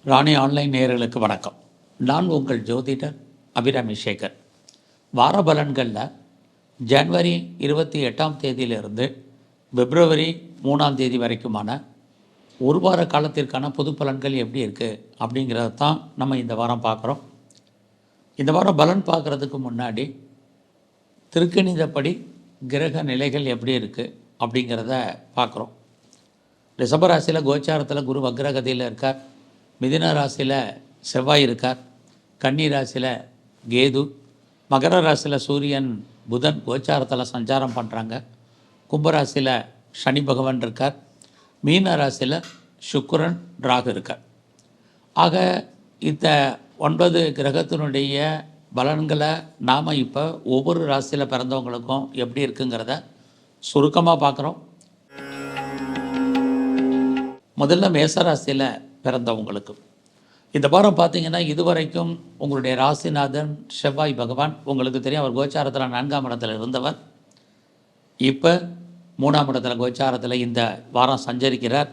ராணி online நேயர்களுக்கு வணக்கம். நான் உங்கள் ஜோதிடர் அபிராமி சேகர். வார பலன்களில் ஜனவரி 28ஆம் தேதியிலிருந்து பிப்ரவரி 3ஆம் தேதி வரைக்குமான ஒரு வார காலத்திற்கான பொது பலன்கள் எப்படி இருக்குது அப்படிங்கிறத தான் நம்ம இந்த வாரம் பார்க்குறோம். இந்த வாரம் பலன் பார்க்குறதுக்கு முன்னாடி திருக்கணிதப்படி கிரக நிலைகள் எப்படி இருக்குது அப்படிங்கிறத பார்க்குறோம். ரிஷபராசியில் கோச்சாரத்தில் குரு வக்ரகதியில் இருக்கார். மிதுன ராசியில் செவ்வாய் இருக்கார். கன்னி ராசியில் கேது. மகர ராசியில் சூரியன் புதன் கோச்சாரத்தில் சஞ்சாரம் பண்ணுறாங்க. கும்பராசியில் சனி பகவான் இருக்கார். மீன ராசியில் சுக்கிரன் ராகு இருக்கார். ஆக இந்த 9 கிரகத்தினுடைய பலன்களை நாம் இப்போ ஒவ்வொரு ராசியில் பிறந்தவங்களுக்கும் எப்படி இருக்குங்கிறத சுருக்கமாக பார்க்குறோம். முதல்ல மேசராசியில் பிறந்தவங்களுக்கு இந்த வாரம் பார்த்திங்கன்னா இதுவரைக்கும் உங்களுடைய ராசிநாதன் செவ்வாய் பகவான் உங்களுக்கு தெரியும், அவர் கோச்சாரத்தில் 4ஆம் இடத்துல இருந்தவர். இப்போ 3ஆம் இடத்துல கோச்சாரத்தில் இந்த வாரம் சஞ்சரிக்கிறார்.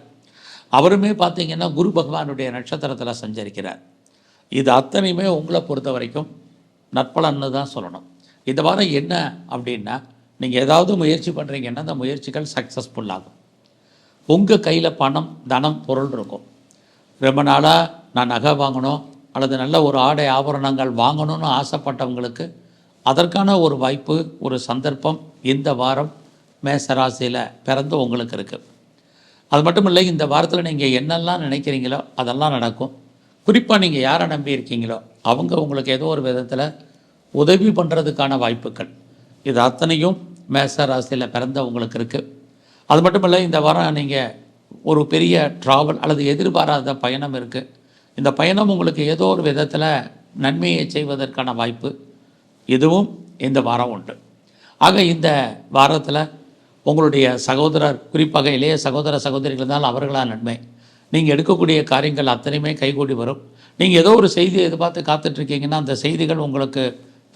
அவருமே பார்த்திங்கன்னா குரு பகவானுடைய நட்சத்திரத்தில் சஞ்சரிக்கிறார். இது அத்தனையுமே உங்களை பொறுத்த வரைக்கும் நற்பலன்னு தான் சொல்லணும். இந்த வாரம் என்ன அப்படின்னா, நீங்கள் ஏதாவது முயற்சி பண்ணுறீங்கன்னா அந்த முயற்சிகள் சக்ஸஸ்ஃபுல் ஆகும். உங்கள் கையில் பணம் தனம் பொருள் இருக்கும். ரொம்ப நாளாக நான் நகை வாங்கணும் அல்லது நல்ல ஒரு ஆடை ஆபரணங்கள் வாங்கணும்னு ஆசைப்பட்டவங்களுக்கு அதற்கான ஒரு வாய்ப்பு, ஒரு சந்தர்ப்பம் இந்த வாரம் மேசராசியில் பிறந்து உங்களுக்கு இருக்குது. அது மட்டும் இல்லை, இந்த வாரத்தில் நீங்கள் என்னெல்லாம் நினைக்கிறீங்களோ அதெல்லாம் நடக்கும். குறிப்பாக நீங்கள் யாரை நம்பி இருக்கீங்களோ அவங்க உங்களுக்கு ஏதோ ஒரு விதத்தில் உதவி பண்ணுறதுக்கான வாய்ப்புகள் இது அத்தனையும் மேசராசியில் பிறந்த உங்களுக்கு இருக்குது. அது மட்டும் இல்லை, இந்த வாரம் நீங்கள் ஒரு பெரிய ட்ராவல் அல்லது எதிர்பாராத பயணம் இருக்குது. இந்த பயணம் உங்களுக்கு ஏதோ ஒரு விதத்தில் நன்மையை செய்வதற்கான வாய்ப்பு இதுவும் இந்த வாரம் உண்டு. ஆக இந்த வாரத்தில் உங்களுடைய சகோதரர், குறிப்பாக இளைய சகோதர சகோதரிகள் இருந்தால் அவர்களால் நன்மை. நீங்கள் எடுக்கக்கூடிய காரியங்கள் அத்தனையுமே கைகூடி வரும். நீங்கள் ஏதோ ஒரு செய்தியை எதிர்பார்த்து காத்துட்ருக்கீங்கன்னா அந்த செய்திகள் உங்களுக்கு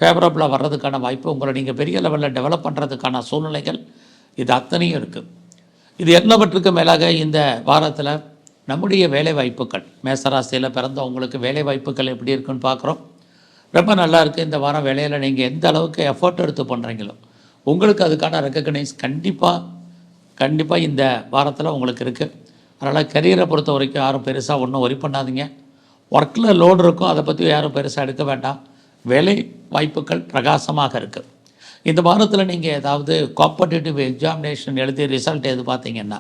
ஃபேவரபுளாக வர்றதுக்கான வாய்ப்பு, உங்களை நீங்கள் பெரிய லெவலில் டெவலப் பண்ணுறதுக்கான சூழ்நிலைகள் இது அத்தனையும் இருக்குது. இது எல்லாவற்றுக்கும் மேலாக இந்த வாரத்தில் நம்முடைய வேலை வாய்ப்புகள், மேசராசியில் பிறந்தவங்களுக்கு வேலை வாய்ப்புகள் எப்படி இருக்குன்னு பார்க்குறோம். ரொம்ப நல்லா இருக்குது. இந்த வாரம் வேலையில் நீங்கள் எந்த அளவுக்கு எஃபர்ட் எடுத்து பண்ணுறீங்களோ உங்களுக்கு அதுக்கான ரெக்கக்னைஸ் கண்டிப்பாக இந்த வாரத்தில் உங்களுக்கு இருக்குது. அதனால் கரியரை பொறுத்த வரைக்கும் யாரும் பெருசாக ஒன்றும் ஒரி பண்ணாதீங்க. ஒர்க்கில் லோடு இருக்கும், அதை பற்றி யாரும் பெருசாக எடுக்க வேண்டாம். வேலை வாய்ப்புகள் பிரகாசமாக இருக்குது. இந்த வாரத்தில் நீங்கள் ஏதாவது காம்படிட்டிவ் எக்ஸாமினேஷன் எழுதி ரிசல்ட் எது பார்த்தீங்கன்னா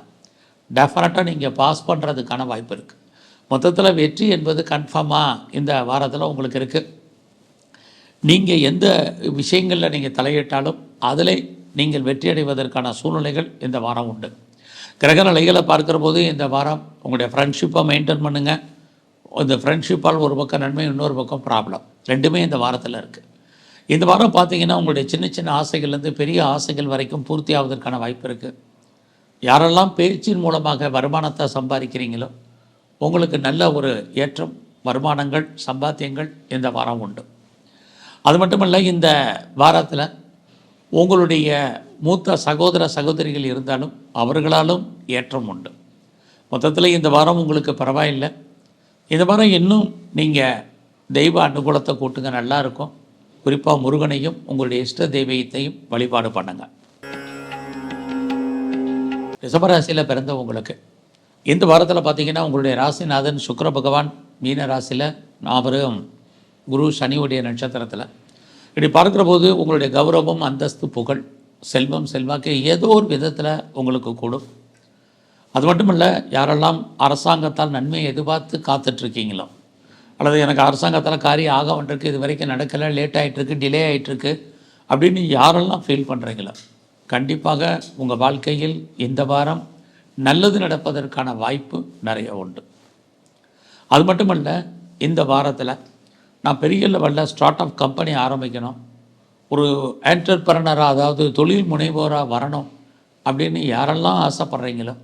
டெஃபினட்டாக நீங்கள் பாஸ் பண்ணுறதுக்கான வாய்ப்பு இருக்குது. மொத்தத்தில் வெற்றி என்பது கன்ஃபார்மாக இந்த வாரத்தில் உங்களுக்கு இருக்குது. நீங்கள் எந்த விஷயங்களில் நீங்கள் தலையிட்டாலும் அதில் நீங்கள் வெற்றி அடைவதற்கான சூழ்நிலைகள் இந்த வாரம் உண்டு. கிரக நிலைகளை பார்க்குற போது இந்த வாரம் உங்களுடைய ஃப்ரெண்ட்ஷிப்பை மெயின்டைன் பண்ணுங்கள். இந்த ஃப்ரெண்ட்ஷிப்பால் ஒரு பக்கம் நன்மை, இன்னொரு பக்கம் ப்ராப்ளம், ரெண்டுமே இந்த வாரத்தில் இருக்குது. இந்த வாரம் பார்த்திங்கன்னா உங்களுடைய சின்ன சின்ன ஆசைகள்லேருந்து பெரிய ஆசைகள் வரைக்கும் பூர்த்தி ஆவதற்கான வாய்ப்பு இருக்குது. யாரெல்லாம் பேச்சின் மூலமாக வருமானத்தை சம்பாதிக்கிறீங்களோ உங்களுக்கு நல்ல ஒரு ஏற்றம், வருமானங்கள், சம்பாத்தியங்கள் இந்த வாரம் உண்டு. அது மட்டுமல்ல, இந்த வாரத்தில் உங்களுடைய மூத்த சகோதர சகோதரிகள் இருந்தாலும் அவர்களாலும் ஏற்றம் உண்டு. மொத்தத்தில் இந்த வாரம் உங்களுக்கு பரவாயில்லை. இந்த வாரம் இன்னும் நீங்கள் தெய்வ அனுகூலத்தை கூட்டுங்க, நல்லாயிருக்கும். குறிப்பாக முருகனையும் உங்களுடைய இஷ்ட தெய்வத்தையும் வழிபாடு பண்ணுங்க. ரிஷபராசியில் பிறந்தவங்களுக்கு இந்த வாரத்தில் பார்த்திங்கன்னா உங்களுடைய ராசிநாதன் சுக்கிர பகவான் மீன ராசியில், அவரும் குரு சனியுடைய நட்சத்திரத்தில். இப்படி பார்க்குற போது உங்களுடைய கௌரவம், அந்தஸ்து, புகழ், செல்வம், செல்வாக்கு ஏதோ ஒரு விதத்தில் உங்களுக்கு கூடும். அது மட்டும் இல்லை, யாரெல்லாம் அரசாங்கத்தால் நன்மையை எதிர்பார்த்து காத்துட்ருக்கீங்களோ அல்லது எனக்கு அரசாங்கத்தால் காரியம் ஆக வேண்டியிருக்கு, இது வரைக்கும் நடக்கலை, லேட் ஆகிட்டுருக்கு, டிலே ஆகிட்டுருக்கு அப்படின்னு யாரெல்லாம் ஃபீல் பண்ணுறீங்களோ கண்டிப்பாக உங்கள் வாழ்க்கையில் இந்த வாரம் நல்லது நடப்பதற்கான வாய்ப்பு நிறைய உண்டு. அது மட்டுமல்ல, இந்த வாரத்தில் நான் பெரிய லெவலில் ஸ்டார்ட் அப் கம்பெனி ஆரம்பிக்கணும், ஒரு என்டர்பிரனராக அதாவது தொழில் முனைவோராக வரணும் அப்படின்னு யாரெல்லாம் ஆசைப்பட்றீங்களோ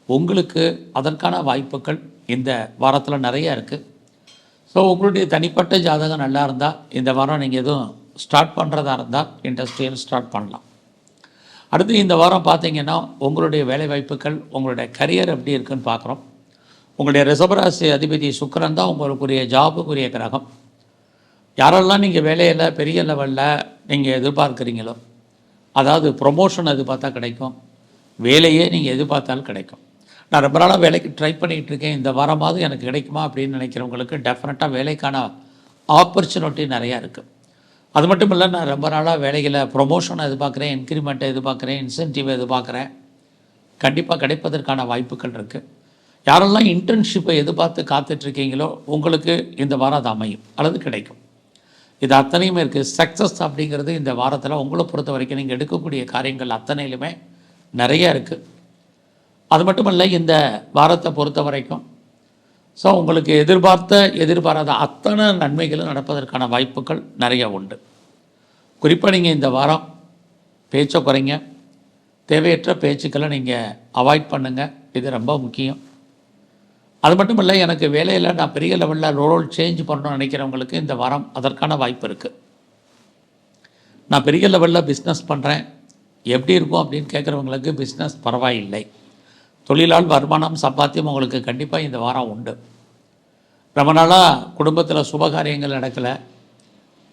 உங்களுக்கு அதற்கான வாய்ப்புகள் இந்த வாரத்தில் நிறையா இருக்குது. ஸோ உங்களுடைய தனிப்பட்ட ஜாதகம் நல்லா இருந்தால் இந்த வாரம் நீங்கள் எதுவும் ஸ்டார்ட் பண்ணுறதா இருந்தால் இண்டஸ்ட்ரியல் ஸ்டார்ட் பண்ணலாம். அடுத்து இந்த வாரம் பார்த்திங்கன்னா உங்களுடைய வேலைவாய்ப்புகள், உங்களுடைய கரியர் எப்படி இருக்குதுன்னு பார்க்குறோம். உங்களுடைய ரிஷபராசி அதிபதி சுக்கிரன் தான் உங்களுக்குரிய ஜாபுக்குரிய கிரகம். யாரெல்லாம் நீங்கள் வேலையில் பெரிய லெவலில் நீங்கள் எதிர்பார்க்குறீங்களோ, அதாவது ப்ரொமோஷன் எதிர்பார்த்தா கிடைக்கும், வேலையே நீங்கள் எதிர்பார்த்தாலும் கிடைக்கும். நான் ரொம்ப நாளாக வேலைக்கு ட்ரை பண்ணிகிட்டு இருக்கேன், இந்த வாரமாவது எனக்கு கிடைக்குமா அப்படின்னு நினைக்கிறவங்களுக்கு டெஃபினட்டாக வேலைக்கான ஆப்பர்ச்சுனிட்டி நிறையா இருக்குது. அது மட்டும் இல்லை, நான் ரொம்ப நாளாக வேலையில் ப்ரொமோஷனை எதிர்பார்க்குறேன், இன்க்ரிமெண்ட்டை எதிர்பார்க்குறேன், இன்சென்டிவ் எதிர்பார்க்குறேன், கண்டிப்பாக கிடைப்பதற்கான வாய்ப்புகள் இருக்குது. யாரெல்லாம் இன்டர்ன்ஷிப்பை எதிர்பார்த்து காத்துட்ருக்கீங்களோ உங்களுக்கு இந்த வாரம் அது அமையும் அல்லது கிடைக்கும். இது அத்தனையுமே இருக்குது. சக்ஸஸ் அப்படிங்கிறது இந்த வாரத்தில் உங்களை பொறுத்த வரைக்கும் நீங்கள் எடுக்கக்கூடிய காரியங்கள் அத்தனையிலுமே நிறைய இருக்குது. அது மட்டும் இல்லை, இந்த வாரத்தை பொறுத்த வரைக்கும் உங்களுக்கு எதிர்பாராத அத்தனை நன்மைகளும் நடப்பதற்கான வாய்ப்புகள் நிறைய உண்டு. குறிப்பாக நீங்கள் இந்த வாரம் பேச்சை குறைங்க, தேவையற்ற பேச்சுக்களை நீங்கள் அவாய்ட் பண்ணுங்கள், இது ரொம்ப முக்கியம். அது மட்டும் இல்லை, எனக்கு வேலையில் நான் பெரிய லெவலில் ரோல் சேஞ்ச் பண்ணணும்னு நினைக்கிறவங்களுக்கு இந்த வாரம் அதற்கான வாய்ப்பு இருக்குது. நான் பெரிய லெவலில் பிஸ்னஸ் பண்ணுறேன், எப்படி இருக்கும் அப்படின்னு கேட்குறவங்களுக்கு பிஸ்னஸ் பரவாயில்லை. தொழிலால் வருமானம் சம்பாத்தியம் உங்களுக்கு கண்டிப்பாக இந்த வாரம் உண்டு. ரொம்ப நாளாக குடும்பத்தில் சுபகாரியங்கள் நடக்கலை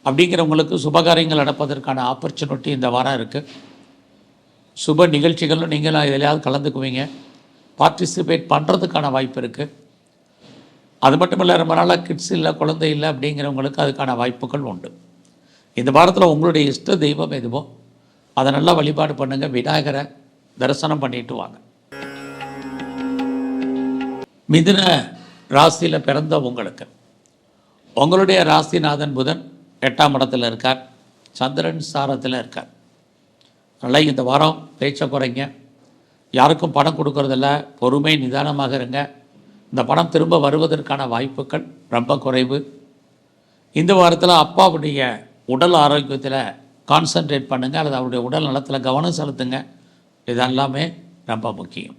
அப்படிங்கிறவங்களுக்கு சுபகாரியங்கள் நடப்பதற்கான ஆப்பர்ச்சுனிட்டி இந்த வாரம் இருக்குது. சுப நிகழ்ச்சிகளும் நீங்களும் எதிலையாவது கலந்துக்குவீங்க, பார்ட்டிசிபேட் பண்ணுறதுக்கான வாய்ப்பு இருக்குது. அது மட்டும் இல்லை, ரொம்ப நாளாக கிட்ஸ் இல்லை, குழந்தை இல்லை அப்படிங்கிறவங்களுக்கு அதுக்கான வாய்ப்புகள் உண்டு. இந்த வாரத்தில் உங்களுடைய இஷ்ட தெய்வம் எதுவோ அதை நல்லா வழிபாடு பண்ணுங்கள். விநாயகரை தரிசனம் பண்ணிட்டு வாங்க. மிதுன ராசியில் பிறந்த உங்களுக்கு உங்களுடைய ராசிநாதன் புதன் 8ஆம் இடத்துல இருக்கார், சந்திரன் சாரத்தில் இருக்கார். அதனால் இந்த வாரம் பேச்சை குறைங்க, யாருக்கும் பணம் கொடுக்கறதில்ல, பொறுமை நிதானமாக இருங்க. இந்த பணம் திரும்ப வருவதற்கான வாய்ப்புகள் ரொம்ப குறைவு. இந்த வாரத்தில் அப்பாவுடைய உடல் ஆரோக்கியத்தில் கான்சன்ட்ரேட் பண்ணுங்கள் அல்லது அவருடைய உடல் நலத்தில் கவனம் செலுத்துங்க. இதெல்லாமே ரொம்ப முக்கியம்.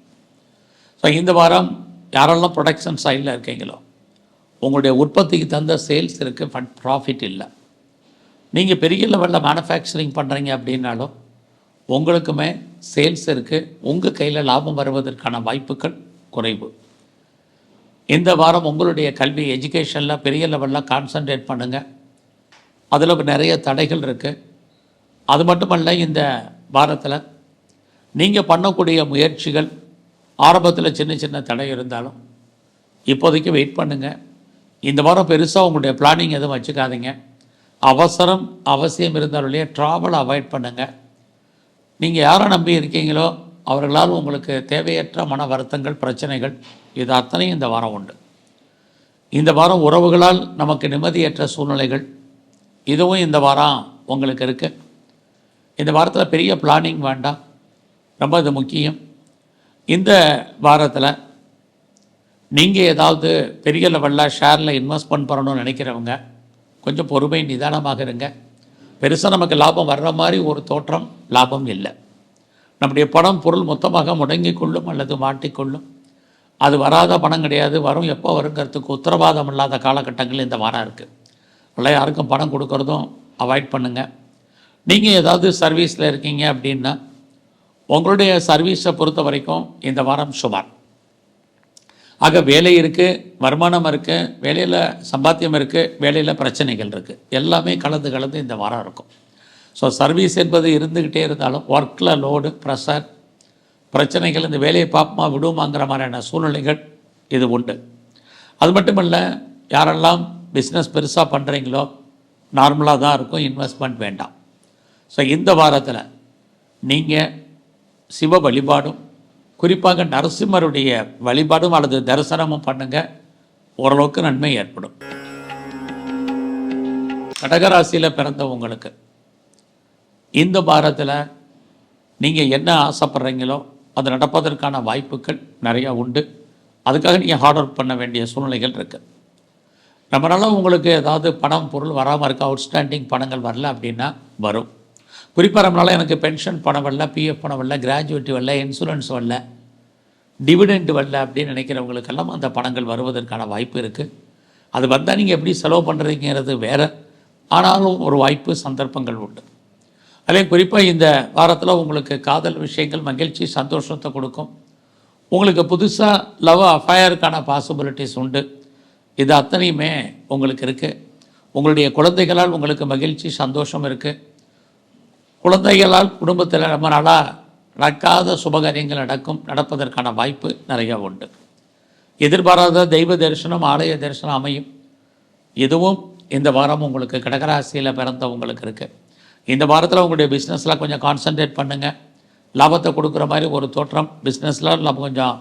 ஸோ இந்த வாரம் யாரெல்லாம் ப்ரொடக்ஷன் சைடில் இருக்கீங்களோ உங்களுடைய உற்பத்திக்கு தந்த சேல்ஸ் இருக்குது, ப்ராஃபிட் இல்லை. நீங்கள் பெரிய லெவலில் மேனுஃபேக்சரிங் பண்ணுறீங்க அப்படின்னாலும் உங்களுக்குமே சேல்ஸ் இருக்குது, உங்கள் கையில் லாபம் வருவதற்கான வாய்ப்புகள் குறைவு. இந்த வாரம் உங்களுடைய கல்வி எஜுகேஷனில் பெரிய லெவலில் கான்சன்ட்ரேட் பண்ணுங்கள். அதில் நிறைய தடைகள் இருக்குது. அது மட்டுமல்ல, இந்த வாரத்தில் நீங்கள் பண்ணக்கூடிய முயற்சிகள் ஆரம்பத்தில் சின்ன சின்ன தடை இருந்தாலும் இப்போதைக்கு வெயிட் பண்ணுங்கள். இந்த வாரம் பெருசாக உங்களுடைய பிளானிங் எதுவும் வச்சுக்காதீங்க. அவசியம் இருந்தாலே ட்ராவலை அவாய்ட் பண்ணுங்கள். நீங்கள் யாரை நம்பி இருக்கீங்களோ அவர்களால் உங்களுக்கு தேவையற்ற மன வருத்தங்கள், பிரச்சனைகள் இது அத்தனையும் இந்த வாரம் உண்டு. இந்த வாரம் உறவுகளால் நமக்கு நிம்மதியற்ற சூழ்நிலைகள் இதுவும் இந்த வாரம் உங்களுக்கு இருக்குது. இந்த வாரத்தில் பெரிய பிளானிங் வேண்டாம், ரொம்ப இது முக்கியம். இந்த வாரத்தில் நீங்கள் ஏதாவது பெரிய லெவலில் ஷேரில் இன்வெஸ்ட்மெண்ட் பண்ணணும்னு நினைக்கிறவங்க கொஞ்சம் பொறுமை நிதானமாக இருங்க. பெருசாக நமக்கு லாபம் வர்ற மாதிரி ஒரு தோற்றம் லாபம் இல்லை. நம்முடைய பணம் பொருள் மொத்தமாக முடங்கிக் கொள்ளும் அல்லது மாட்டிக்கொள்ளும். அது வராத பணம் கிடையாது, வரும் எப்போ வருங்கிறதுக்கு உத்தரவாதம் இல்லாத காலகட்டங்கள் இந்த வாரம் இருக்குது. இல்லை, யாருக்கும் பணம் கொடுக்குறதும் அவாய்ட் பண்ணுங்கள். நீங்கள் ஏதாவது சர்வீஸில் இருக்கீங்க அப்படின்னா உங்களுடைய சர்வீஸை பொறுத்த வரைக்கும் இந்த வாரம் சுமார். ஆக வேலை இருக்குது, வருமானம் இருக்குது, வேலையில் சம்பாத்தியம் இருக்குது, வேலையில் பிரச்சனைகள் இருக்குது, எல்லாமே கலந்து இந்த வாரம் இருக்கும். ஸோ சர்வீஸ் என்பது இருந்துக்கிட்டே இருந்தாலும் ஒர்க்கில் லோடு, ப்ரெஷர், பிரச்சனைகள், இந்த வேலையை பார்ப்போமா விடுவோமாங்கிற மாதிரியான சூழ்நிலைகள் இது உண்டு. அது மட்டும் இல்லை, யாரெல்லாம் பிஸ்னஸ் பெருசாக பண்ணுறீங்களோ நார்மலாக தான் இருக்கும், இன்வெஸ்ட்மெண்ட் வேண்டாம். ஸோ இந்த வாரத்தில் நீங்கள் சிவ வழிபாடும் குறிப்பாக நரசிம்மருடைய வழிபாடும் அல்லது தரிசனமும் பண்ணுங்கள், ஓரளவுக்கு நன்மை ஏற்படும். கடகராசியில் பிறந்த உங்களுக்கு இந்த வாரத்தில் நீங்கள் என்ன ஆசைப்படுறீங்களோ அது நடப்பதற்கான வாய்ப்புகள் நிறையா உண்டு. அதுக்காக நீங்கள் ஹார்ட் ஒர்க் பண்ண வேண்டிய சூழ்நிலைகள் இருக்குது. ரொம்ப நாளாக உங்களுக்கு ஏதாவது பணம் பொருள் வராமல் இருக்க, அவுட்ஸ்டாண்டிங் பணங்கள் வரல அப்படின்னா வரும். குறிப்பாக ரொம்ப நாளாக எனக்கு பென்ஷன் பணம் வரல, பிஎஃப் பணம் வரல, கிராஜுவேட்டி வரல, இன்சூரன்ஸ் வரல, டிவிடெண்ட் வரல அப்படின்னு நினைக்கிறவங்களுக்கெல்லாம் அந்த பணங்கள் வருவதற்கான வாய்ப்பு இருக்குது. அது வந்தால் நீங்கள் எப்படி செலவு பண்ணுறீங்கிறது வேறு, ஆனாலும் ஒரு வாய்ப்பு, சந்தர்ப்பங்கள் உண்டு. அதே குறிப்பாக இந்த வாரத்தில் உங்களுக்கு காதல் விஷயங்கள் மகிழ்ச்சி, சந்தோஷத்தை கொடுக்கும். உங்களுக்கு புதுசாக லவ் அஃபயருக்கான பாசிபிலிட்டிஸ் உண்டு. இது அத்தனையுமே உங்களுக்கு இருக்குது. உங்களுடைய குழந்தைகளால் உங்களுக்கு மகிழ்ச்சி சந்தோஷம் இருக்குது. குழந்தைகளால் குடும்பத்தில் ரொம்ப நாளாக நடக்காத சுபகாரியங்கள் நடப்பதற்கான வாய்ப்பு நிறைய உண்டு. எதிர்பாராத தெய்வ தரிசனம், ஆலய தரிசனம் அமையும். இதுவும் இந்த வாரம் உங்களுக்கு கடகராசியில் பிறந்தவங்களுக்கு இருக்குது. இந்த வாரத்தில் உங்களுடைய பிஸ்னஸில் கொஞ்சம் கான்சன்ட்ரேட் பண்ணுங்கள். லாபத்தை கொடுக்குற மாதிரி ஒரு தோற்றம். பிஸ்னஸில் நம்ம கொஞ்சம்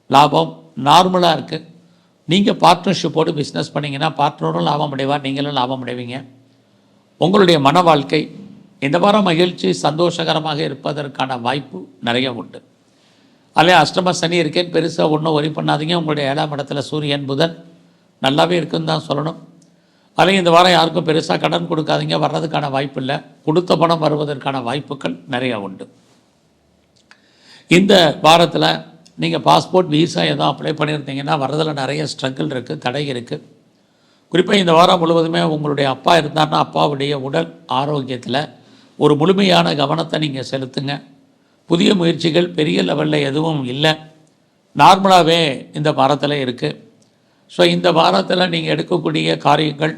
லாபம் நார்மலாக இருக்குது. நீங்கள் பார்ட்னர்ஷிப்போடு பிஸ்னஸ் பண்ணிங்கன்னா பார்ட்னரும் லாபம் அடைவார், நீங்களும் லாபம் அடைவீங்க. உங்களுடைய மன வாழ்க்கை இந்த வாரம் மகிழ்ச்சி சந்தோஷகரமாக இருப்பதற்கான வாய்ப்பு நிறைய உண்டு. அதிலே அஷ்டம சனி இருக்கேன்னு பெருசாக ஒன்றும் ஒரி பண்ணாதீங்க. உங்களுடைய 7ஆம் இடத்துல சூரியன் புதன் நல்லாவே இருக்குன்னு தான் சொல்லணும். அதிலே இந்த வாரம் யாருக்கும் பெருசாக கடன் கொடுக்காதீங்க, வர்றதுக்கான வாய்ப்பு இல்லை. கொடுத்த பணம் வருவதற்கான வாய்ப்புகள் நிறையா உண்டு. இந்த வாரத்தில் நீங்கள் பாஸ்போர்ட் விசா எதுவும் அப்ளை பண்ணியிருந்தீங்கன்னா வர்றதில் நிறைய ஸ்ட்ரகிள் இருக்குது, தடை இருக்குது. குறிப்பாக இந்த வாரம் முழுவதுமே உங்களுடைய அப்பா இருந்தார்னா அப்பாவுடைய உடல் ஆரோக்கியத்தில் ஒரு முழுமையான கவனத்தை நீங்கள் செலுத்துங்க. புதிய முயற்சிகள் பெரிய லெவலில் எதுவும் இல்லை, நார்மலாகவே இந்த வாரத்தில் இருக்குது. ஸோ இந்த வாரத்தில் நீங்கள் எடுக்கக்கூடிய காரியங்கள்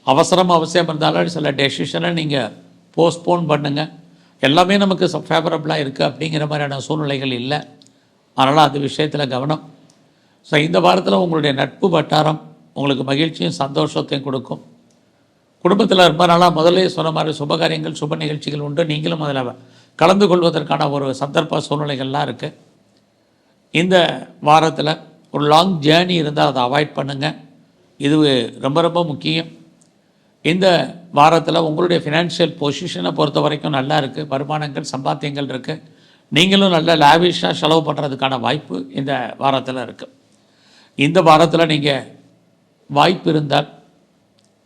அவசியம் இருந்தாலும் சில டெசிஷனை நீங்கள் போஸ்ட்போன் பண்ணுங்கள். எல்லாமே நமக்கு ஃபேவரபுளாக இருக்குது அப்படிங்கிற மாதிரியான சூழ்நிலைகள் இல்லை. அதனால் அந்த விஷயத்தில் கவனம். ஸோ இந்த வாரத்தில் உங்களுடைய நட்பு வட்டாரம் உங்களுக்கு மகிழ்ச்சியும் சந்தோஷத்தையும் கொடுக்கும். குடும்பத்தில் ரொம்ப நாளாக முதலே சொன்ன மாதிரி சுபகாரியங்கள் சுப நிகழ்ச்சிகள் உண்டு. நீங்களும் அதில் கலந்து கொள்வதற்கான ஒரு சந்தர்ப்ப சூழ்நிலைகள்லாம் இருக்குது. இந்த வாரத்தில் ஒரு லாங் ஜேர்னி இருந்தால் அதை அவாய்ட் பண்ணுங்கள். இது ரொம்ப ரொம்ப முக்கியம். இந்த வாரத்தில் உங்களுடைய ஃபினான்ஷியல் பொசிஷனை பொறுத்த வரைக்கும் நல்லா இருக்குது. வருமானங்கள் சம்பாத்தியங்கள் இருக்குது. நீங்களும் நல்ல லாவிஷாக செலவு பண்ணுறதுக்கான வாய்ப்பு இந்த வாரத்தில் இருக்குது. இந்த வாரத்தில் நீங்கள் வாய்ப்பு இருந்தால்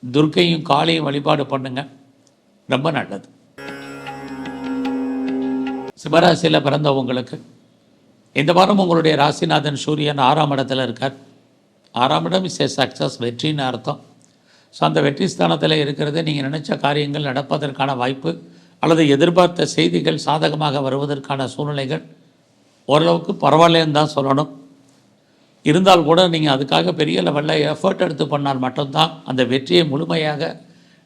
துர்க்கையும் காளியும் வழிபாடு பண்ணுங்கள், ரொம்ப நல்லது. சிம்மராசியில் பிறந்தவங்களுக்கு இந்த வாரம் உங்களுடைய ராசிநாதன் சூரியன் 6ஆம் இடத்துல இருக்கார். 6ஆம் இடம் இஸ் ஏ சக்ஸஸ், வெற்றின்னு அர்த்தம். ஸோ அந்த வெற்றி ஸ்தானத்தில் இருக்கிறது நீங்கள் நினச்ச காரியங்கள் நடப்பதற்கான வாய்ப்பு அல்லது எதிர்பார்த்த செய்திகள் சாதகமாக வருவதற்கான சூழ்நிலைகள் ஓரளவுக்கு பரவாயில்லன்னு தான் சொல்லணும். இருந்தால் கூட நீங்கள் அதுக்காக பெரிய லெவலில் எஃபர்ட் எடுத்து பண்ணால் மட்டும்தான் அந்த வெற்றியை முழுமையாக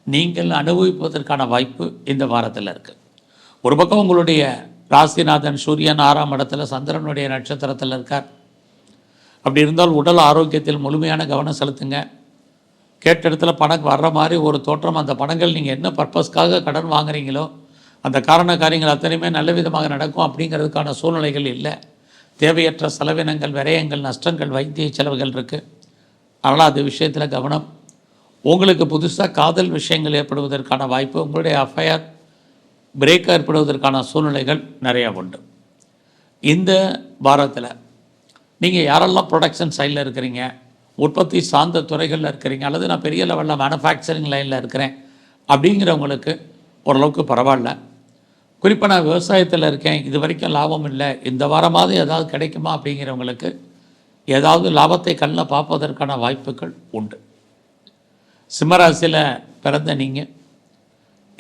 நீங்கள் அனுபவிப்பதற்கான வாய்ப்பு இந்த வாரத்தில் இருக்குது. ஒரு பக்கம் உங்களுடைய ராசிநாதன் சூரியன் 6ஆம் இடத்துல சந்திரனுடைய நட்சத்திரத்தில் இருக்கார். அப்படி இருந்தால் உடல் ஆரோக்கியத்தில் முழுமையான கவனம் செலுத்துங்க. கேட்ட இடத்துல பணம் வர்ற மாதிரி ஒரு தோற்றம். அந்த பணங்கள் நீங்கள் என்ன பர்பஸ்க்காக கடன் வாங்குறீங்களோ அந்த காரியங்கள் அத்தனையுமே நல்ல விதமாக நடக்கும் அப்படிங்கிறதுக்கான சூழ்நிலைகள் இல்லை. தேவையற்ற செலவினங்கள், விரயங்கள், நஷ்டங்கள், வைத்திய செலவுகள் இருக்குது. அதனால் அது விஷயத்தில் கவனம். உங்களுக்கு புதுசாக காதல் விஷயங்கள் ஏற்படுவதற்கான வாய்ப்பு, உங்களுடைய அஃபயர் பிரேக் ஏற்படுவதற்கான சூழ்நிலைகள் நிறையா உண்டு. இந்த வாரத்தில் நீங்கள் யாரெல்லாம் ப்ரொடக்ஷன் சைடில் இருக்கிறீங்க, உற்பத்தி சார்ந்த துறைகளில் இருக்கிறீங்க, அல்லது நான் பெரிய லெவலில் மேனுஃபேக்சரிங் லைனில் இருக்கிறேன் அப்படிங்கிறவங்களுக்கு ஓரளவுக்கு பரவாயில்ல. குறிப்பாக நான் விவசாயத்தில் இருக்கேன், இது வரைக்கும் லாபம் இல்லை, இந்த வாரமாவது ஏதாவது கிடைக்குமா அப்படிங்கிறவங்களுக்கு ஏதாவது லாபத்தை கண்ணில் பார்ப்பதற்கான வாய்ப்புகள் உண்டு. சிம்மராசியில் பிறந்த நீங்கள்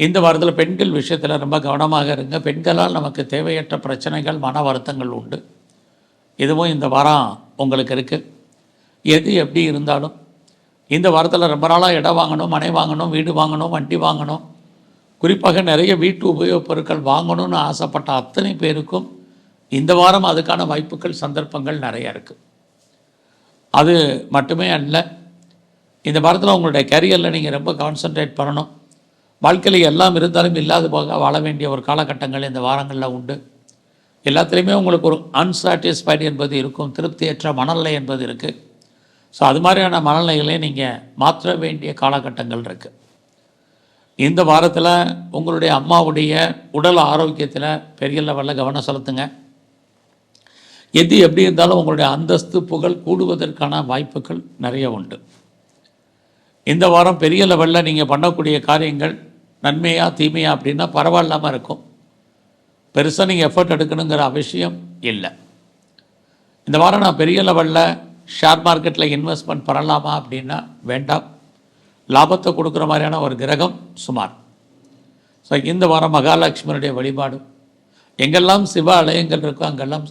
இந்த வாரத்தில் பெண்கள் விஷயத்தில் ரொம்ப கவனமாக இருங்க. பெண்களால் நமக்கு தேவையற்ற பிரச்சனைகள், மன வருத்தங்கள் உண்டு. இதுவும் இந்த வாரம் உங்களுக்கு இருக்குது. எது எப்படி இருந்தாலும் இந்த வாரத்தில் ரொம்ப நாளாக இடம் வாங்கணும், மனை வாங்கணும், வீடு வாங்கணும், வண்டி வாங்கணும், குறிப்பாக நிறைய வீட்டு உபயோகப் பொருட்கள் வாங்கணும்னு ஆசைப்பட்ட அத்தனை பேருக்கும் இந்த வாரம் அதுக்கான வாய்ப்புகள் சந்தர்ப்பங்கள் நிறையா இருக்குது. அது மட்டுமே அல்ல, இந்த வாரத்தில் உங்களுடைய கேரியரில் நீங்கள் ரொம்ப கான்சன்ட்ரேட் பண்ணணும். வாழ்க்கையில் எல்லாம் இருந்தாலும் இல்லாத போக வாழ வேண்டிய ஒரு காலகட்டங்கள் இந்த வாரங்களில் உண்டு. எல்லாத்துலேயுமே உங்களுக்கு ஒரு அன்சாட்டிஸ்ஃபைடு என்பது இருக்கும், திருப்தியற்ற மனநிலை என்பது இருக்குது. ஸோ அது மாதிரியான மனநிலைகளை நீங்கள் மாற்ற வேண்டிய காலகட்டங்கள் இருக்குது. இந்த வாரத்தில் உங்களுடைய அம்மாவுடைய உடல் ஆரோக்கியத்தில் பெரிய லெவலில் கவனம் செலுத்துங்க. எது எப்படி இருந்தாலும் உங்களுடைய அந்தஸ்து புகழ் கூடுவதற்கான வாய்ப்புகள் நிறைய உண்டு. இந்த வாரம் பெரிய லெவலில் நீங்கள் பண்ணக்கூடிய காரியங்கள் நன்மையா தீமையா அப்படின்னா பரவாயில்லாமல் இருக்கும். பெருசாக நீங்கள் எஃபர்ட் எடுக்கணுங்கிற அவசியம் இல்லை. இந்த வாரம் நான் பெரிய லெவலில் ஷேர் மார்க்கெட்டில் இன்வெஸ்ட்மெண்ட் பண்ணலாமா அப்படின்னா வேண்டாம். லாபத்தை கொடுக்குற மாதிரியான ஒரு கிரகம் சுமார். ஸோ இந்த வாரம் மகாலட்சுமியுடைய வழிபாடு, எங்கெல்லாம் சிவ ஆலயங்கள் இருக்கோ அங்கெல்லாம்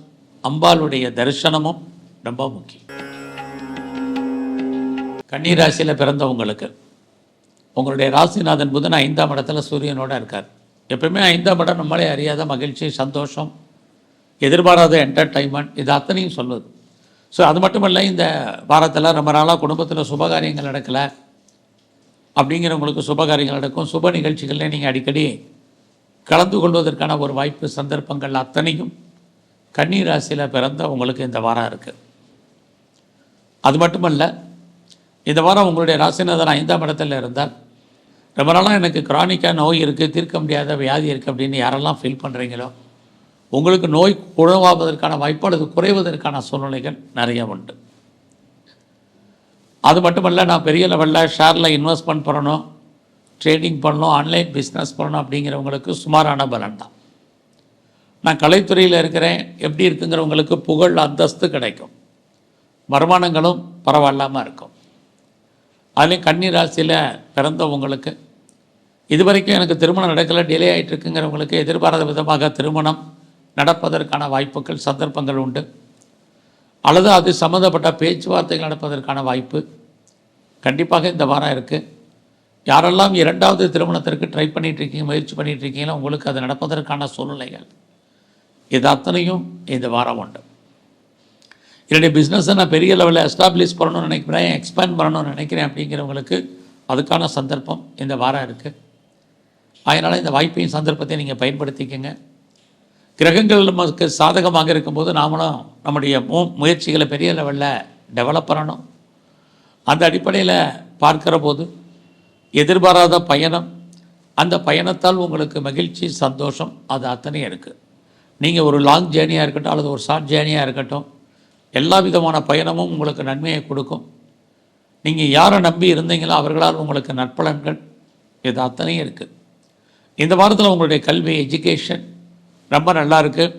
அம்பாளுடைய தரிசனமும் ரொம்ப முக்கியம். கன்னி ராசியில் பிறந்தவங்களுக்கு உங்களுடைய ராசிநாதன் புதன் 5ஆம் இடத்துல சூரியனோடு இருக்கார். எப்பவுமே 5ஆம் இடம் நம்மளே அறியாத மகிழ்ச்சி, சந்தோஷம், எதிர்பாராத என்டர்டைன்மெண்ட், இது அத்தனையும் சொல்லுது. ஸோ அது மட்டும் இல்லை, இந்த வாரத்தில் ரொம்ப நாளாக குடும்பத்தில் சுபகாரியங்கள் நடக்கலை அப்படிங்கிறவங்களுக்கு சுபகாரியங்கள் நடக்கும். சுப நிகழ்ச்சிகளில் நீங்கள் அடிக்கடி கலந்து கொள்வதற்கான ஒரு வாய்ப்பு, சந்தர்ப்பங்கள் அத்தனையும் கன்னி ராசியில் பிறந்த உங்களுக்கு இந்த வாரம் இருக்குது. அது மட்டுமல்ல, இந்த வாரம் உங்களுடைய ராசிநாதன் 5ஆம் இடத்துல இருந்தால் ரொம்ப நாளாக எனக்கு கிரானிக்காக நோய் இருக்குது, தீர்க்க முடியாத வியாதி இருக்குது அப்படின்னு யாரெல்லாம் ஃபீல் பண்ணுறீங்களோ உங்களுக்கு நோய் குணமாவதற்கான வாய்ப்பு அல்லது குறைவதற்கான சூழ்நிலைகள் நிறைய உண்டு. அது மட்டுமல்ல, நான் பெரிய லெவலில் ஷேரில் இன்வெஸ்ட்மெண்ட் பண்ணணும், ட்ரேடிங் பண்ணணும், ஆன்லைன் பிஸ்னஸ் பண்ணணும் அப்படிங்கிறவங்களுக்கு சுமாரான பலன் தான். நான் கலைத்துறையில் இருக்கிறேன் எப்படி இருக்குங்கிறவங்களுக்கு புகழ், அந்தஸ்து கிடைக்கும், வருமானங்களும் பரவாயில்லாமல் இருக்கும். அதுலேயும் கன்னி ராசியில் பிறந்தவங்களுக்கு இதுவரைக்கும் எனக்கு திருமணம் நடக்கலை, டிலே ஆகிட்டு இருக்குங்கிறவங்களுக்கு எதிர்பாராத விதமாக திருமணம் நடப்பதற்கான வாய்ப்புகள், சந்தர்ப்பங்கள் உண்டு. அல்லது அது சம்மந்தப்பட்ட பேச்சுவார்த்தைகள் நடப்பதற்கான வாய்ப்பு கண்டிப்பாக இந்த வாரம் இருக்குது. யாரெல்லாம் 2வது திருமணத்திற்கு ட்ரை பண்ணிகிட்ருக்கீங்க, முயற்சி பண்ணிகிட்ருக்கீங்களோ உங்களுக்கு அது நடப்பதற்கான சூழ்நிலைகள் இது அத்தனையும் இந்த வாரம் உண்டு. என்னுடைய பிஸ்னஸை நான் பெரிய லெவலில் எஸ்டாப்ளிஷ் பண்ணணும்னு நினைக்கிறேன், எக்ஸ்பேண்ட் பண்ணணும்னு நினைக்கிறேன் அப்படிங்கிறவங்களுக்கு அதுக்கான சந்தர்ப்பம் இந்த வாரம் இருக்குது. அதனால் இந்த வாய்ப்பையும் சந்தர்ப்பத்தையும் நீங்கள் பயன்படுத்திக்கங்க. கிரகங்கள் நமக்கு சாதகமாக இருக்கும்போது நாமளும் நம்முடைய முயற்சிகளை பெரிய லெவலில் டெவலப் பண்ணணும். அந்த அடிப்படையில் பார்க்குற போது எதிர்பாராத பயணம், அந்த பயணத்தால் உங்களுக்கு மகிழ்ச்சி, சந்தோஷம், அது அத்தனையும் இருக்குது. நீங்கள் ஒரு லாங் ஜேர்னியாக இருக்கட்டும் அல்லது ஒரு ஷார்ட் ஜேர்னியாக இருக்கட்டும், எல்லா விதமான பயணமும் உங்களுக்கு நன்மையை கொடுக்கும். நீங்கள் யாரை நம்பி இருந்தீங்களோ அவர்களால் உங்களுக்கு நற்பலன்கள் இது அத்தனையும் இருக்குது. இந்த வாரத்தில் உங்களுடைய கல்வி, எஜுகேஷன் ரொம்ப நல்லா இருக்குது.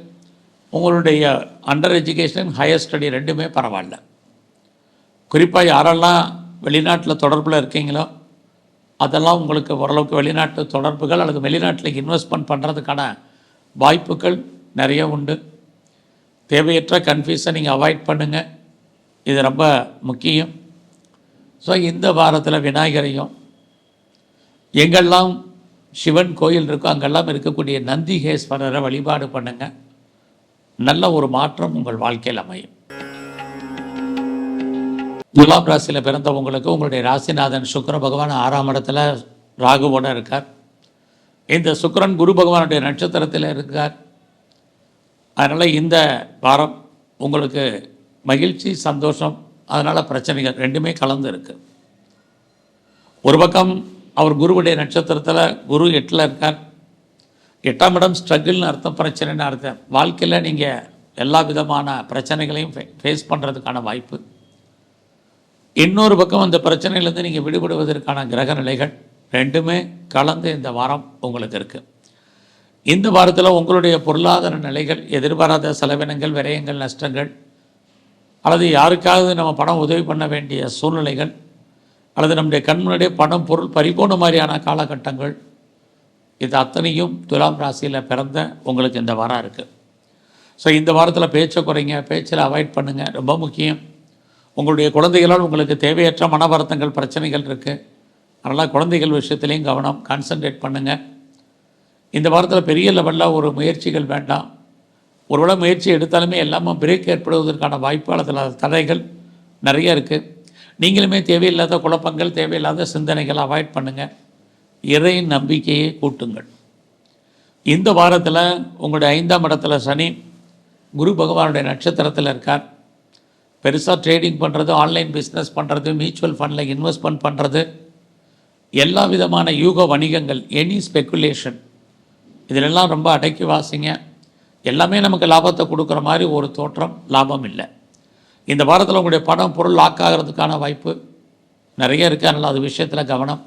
உங்களுடைய அண்டர் எஜுகேஷன், ஹையர் ஸ்டடி ரெண்டுமே பரவாயில்ல. குறிப்பாக யாரெல்லாம் வெளிநாட்டில் தொடர்பில் இருக்கீங்களோ அதெல்லாம் உங்களுக்கு ஓரளவுக்கு வெளிநாட்டு தொடர்புகள் அல்லது வெளிநாட்டில் இன்வெஸ்ட்மெண்ட் பண்ணுறதுக்கான வாய்ப்புகள் நிறைய உண்டு. தேவையற்ற கன்ஃபியூஸை நீங்கள் அவாய்ட் பண்ணுங்கள், இது ரொம்ப முக்கியம். ஸோ இந்த வாரத்தில் விநாயகரையும், எங்கெல்லாம் சிவன் கோயில் இருக்கோ அங்கெல்லாம் இருக்கக்கூடிய நந்திகேஸ்வரரை வழிபாடு பண்ணுங்கள். நல்ல ஒரு மாற்றம் உங்கள் வாழ்க்கையில் அமையும். துலாம் ராசியில் பிறந்தவங்களுக்கு உங்களுடைய ராசிநாதன் சுக்கிர பகவான் 6ஆம் இடத்துல ராகுவோடு இருக்கார். இந்த சுக்கிரன் குரு பகவானுடைய நட்சத்திரத்தில் இருக்கார். அதனால் இந்த வாரம் உங்களுக்கு மகிழ்ச்சி, சந்தோஷம், அதனால் பிரச்சனைகள் ரெண்டுமே கலந்து இருக்குது. ஒரு பக்கம் அவர் குருவுடைய நட்சத்திரத்தில், குரு 8ல் இருக்கார். 8ஆம் இடம் ஸ்ட்ரகிள்னு அர்த்தம், பிரச்சனைன்னு அர்த்தம். வாழ்க்கையில் நீங்கள் எல்லா விதமான பிரச்சனைகளையும் ஃபேஸ் பண்ணுறதுக்கான வாய்ப்பு. இன்னொரு பக்கம் அந்த பிரச்சனையிலேருந்து நீங்கள் விடுபடுவதற்கான கிரக நிலைகள் ரெண்டுமே கலந்து இந்த வாரம் உங்களுக்கு இருக்குது. இந்த வாரத்தில் உங்களுடைய பொருளாதார நிலைகள், எதிர்பாராத செலவினங்கள், விரயங்கள், நஷ்டங்கள், அல்லது யாருக்காவது நம்ம பணம் உதவி பண்ண வேண்டிய சூழ்நிலைகள், அல்லது நம்முடைய கண் முன்னாடியே பணம், பொருள் பறிபோன மாதிரியான காலகட்டங்கள், இது அத்தனையும் துலாம் ராசியில் பிறந்த உங்களுக்கு இந்த வாரம் இருக்குது. ஸோ இந்த வாரத்தில் பேச்சை குறைங்க, பேச்சில் அவாய்ட் பண்ணுங்கள், ரொம்ப முக்கியம். உங்களுடைய குழந்தைகளால் உங்களுக்கு தேவையற்ற மன வருத்தங்கள், பிரச்சனைகள் இருக்குது. அதனால் குழந்தைகள் விஷயத்துலேயும் கவனம், கான்சன்ட்ரேட் பண்ணுங்கள். இந்த வாரத்தில் பெரிய லெவலில் ஒரு முயற்சிகள் வேண்டாம். ஒருவேளை முயற்சி எடுத்தாலுமே எல்லாமே பிரேக் ஏற்படுவதற்கான வாய்ப்பு அல்லது தடைகள் நிறைய இருக்குது. நீங்களுமே தேவையில்லாத குழப்பங்கள், தேவையில்லாத சிந்தனைகளை அவாய்ட் பண்ணுங்கள். இறை நம்பிக்கையை கூட்டுங்கள். இந்த வாரத்தில் உங்களுடைய 5ஆம் இடத்துல சனி குரு பகவானுடைய நட்சத்திரத்தில் இருக்கார். பெருசாக ட்ரேடிங் பண்ணுறது, ஆன்லைன் பிஸ்னஸ் பண்ணுறது, மியூச்சுவல் ஃபண்டில் இன்வெஸ்ட்மெண்ட் பண்ணுறது, எல்லா விதமான யூக வணிகங்கள், எனி ஸ்பெக்குலேஷன், இதிலெல்லாம் ரொம்ப அடக்கி வாசிங்க. எல்லாமே நமக்கு லாபத்தை கொடுக்குற மாதிரி ஒரு தோற்றம், லாபம் இல்லை. இந்த வாரத்தில் உங்களுடைய பணம், பொருள் லாக் ஆகிறதுக்கான வாய்ப்பு நிறைய இருக்குது. அதனால் அது விஷயத்தில் கவனம்.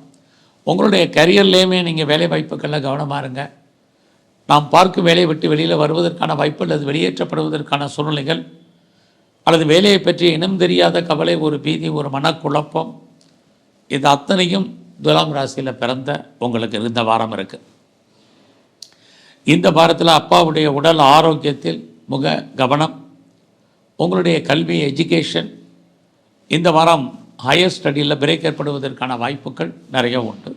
உங்களுடைய கரியர்லேயுமே நீங்கள் வேலை வாய்ப்புகளில் கவனமாக இருங்க. நாம் பார்க்கும் வேலையை விட்டு வெளியில் வருவதற்கான வாய்ப்பு அல்லது வெளியேற்றப்படுவதற்கான சூழ்நிலைகள், அல்லது வேலையை பற்றி இனம் தெரியாத கவலை, ஒரு பீதி, ஒரு மனக்குழப்பம், இது அத்தனையும் துலாம் ராசியில் பிறந்த உங்களுக்கு இந்த வாரம் இருக்குது. இந்த வாரத்தில் அப்பாவுடைய உடல் ஆரோக்கியத்தில் முக கவனம். உங்களுடைய கல்வி எஜுகேஷன் இந்த வாரம் ஹையர் ஸ்டடியில் பிரேக் ஏற்படுவதற்கான வாய்ப்புகள் நிறைய உண்டு.